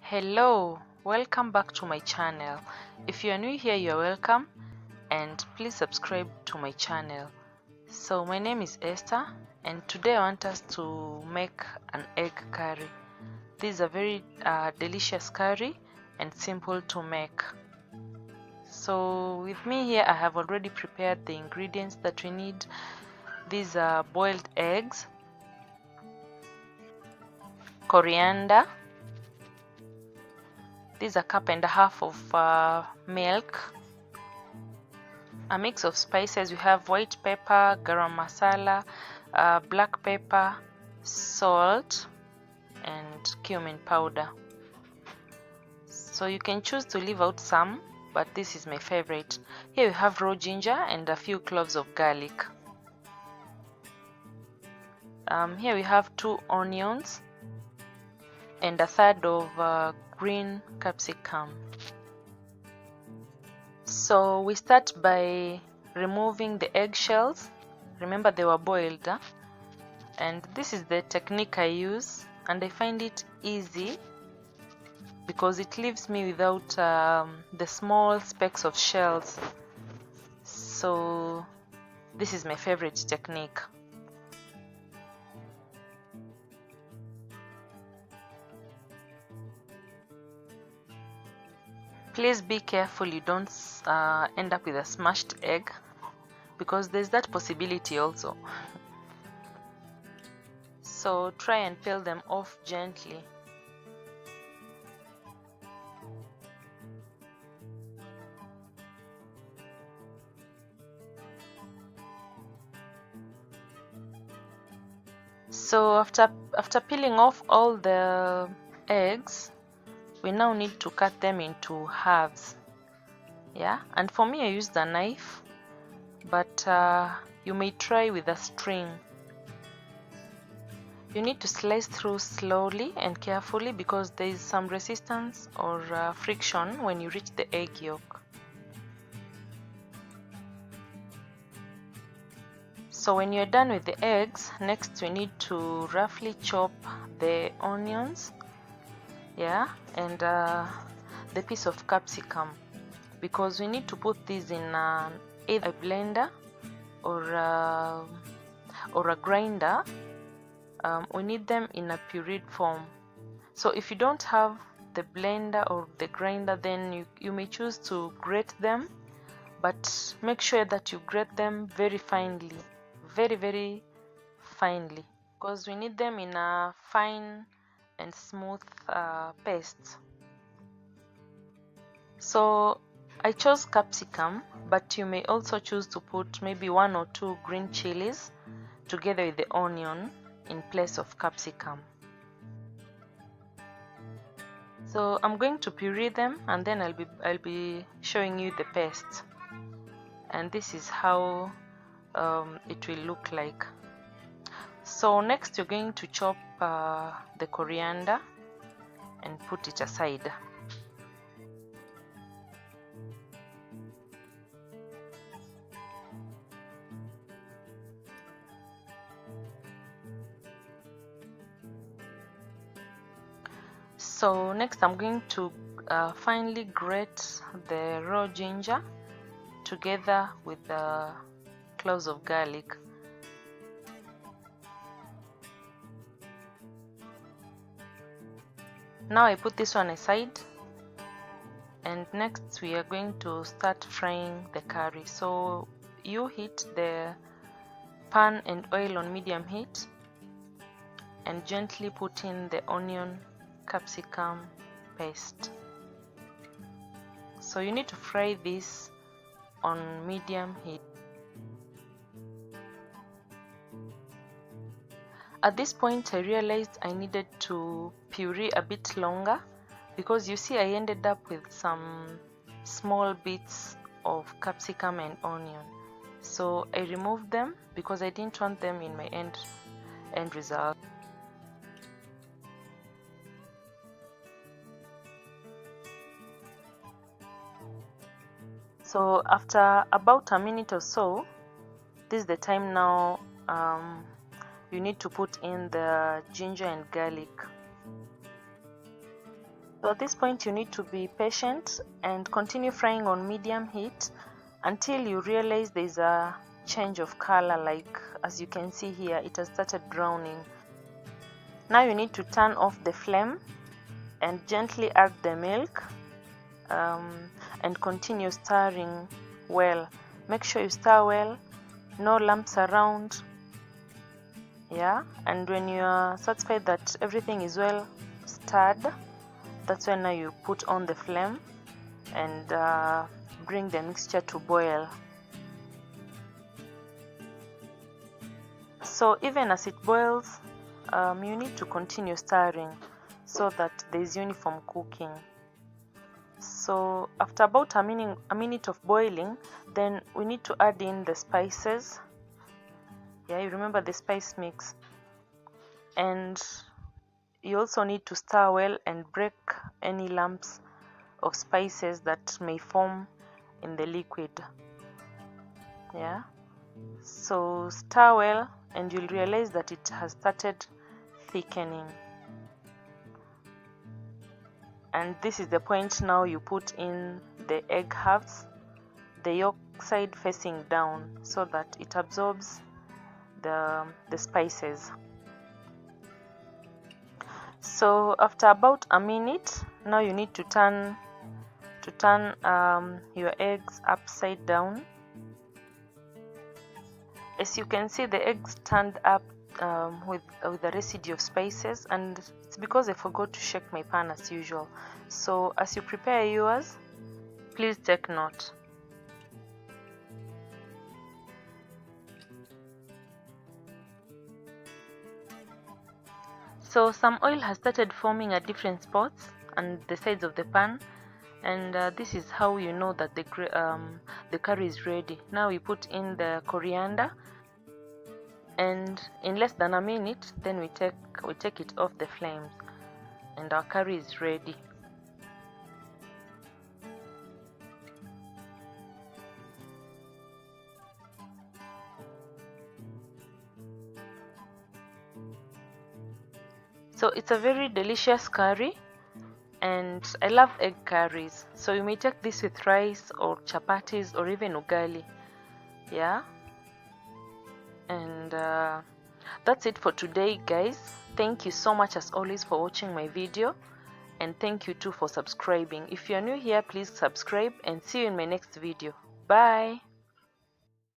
Hello, welcome back to my channel. If you are new here, you're welcome, and please subscribe to my channel. So my name is Esther, and today I want us to make an egg curry. This is a very delicious curry and simple to make. So with me here, I have already prepared the ingredients that we need. These are boiled eggs, coriander. This is a cup and a half of milk, a mix of spices. We have white pepper, garam masala, black pepper, salt, and cumin powder. So you can choose to leave out some, but this is my favorite. Here we have raw ginger and a few cloves of garlic. Here we have 2 onions and a third of green capsicum. So we start by removing the eggshells. Remember, they were boiled, and this is the technique I use, and I find it easy because it leaves me without the small specks of shells. So this is my favorite technique. Please be careful you don't end up with a smashed egg, because there's that possibility also. So try and peel them off gently. So after peeling off all the eggs, we now need to cut them into halves. Yeah, and for me I used a knife, but you may try with a string. You need to slice through slowly and carefully because there is some resistance or friction when you reach the egg yolk. So when you're done with the eggs, next we need to roughly chop the onions, yeah, and the piece of capsicum, because we need to put these in either a blender or a grinder. We need them in a pureed form. So if you don't have the blender or the grinder, then you may choose to grate them, but make sure that you grate them very finely, very finely, because we need them in a fine and smooth paste. So I chose capsicum, but you may also choose to put maybe 1 or 2 green chilies together with the onion in place of capsicum. So I'm going to puree them, and then I'll be showing you the paste, and this is how it will look like. So next you're going to chop the coriander and put it aside. So next I'm going to finely grate the raw ginger together with the cloves of garlic. Now I put this one aside, and next we are going to start frying the curry. So you heat the pan and oil on medium heat and gently put in the onion capsicum paste. So you need to fry this on medium heat. At this point I realized I needed to puree a bit longer, because you see I ended up with some small bits of capsicum and onion. So I removed them because I didn't want them in my end result. So after about a minute or so, this is the time now you need to put in the ginger and garlic. So at this point you need to be patient and continue frying on medium heat until you realize there's a change of color, like as you can see here, it has started browning. Now you need to turn off the flame and gently add the milk and continue stirring well. Make sure you stir well, no lumps around. Yeah, and when you are satisfied that everything is well stirred, that's when now you put on the flame and bring the mixture to boil. So even as it boils, you need to continue stirring so that there is uniform cooking. So after about a minute of boiling, then we need to add in the spices. Yeah, you remember the spice mix. And you also need to stir well and break any lumps of spices that may form in the liquid. Yeah, so stir well and you'll realize that it has started thickening. And this is the point now you put in the egg halves, the yolk side facing down, so that it absorbs the spices. So after about a minute, now you need to turn your eggs upside down. As you can see, the eggs turned up with the residue of spices, and it's because I forgot to shake my pan as usual. So as you prepare yours, please take note. So some oil has started forming at different spots and the sides of the pan, and this is how you know that the curry is ready. Now we put in the coriander, and in less than a minute, then we take it off the flames, and our curry is ready. So it's a very delicious curry, and I love egg curries. So you may take this with rice or chapatis or even ugali. Yeah, and that's it for today, guys. Thank you so much as always for watching my video, and thank you too for subscribing. If you're new here, please subscribe, and see you in my next video. Bye.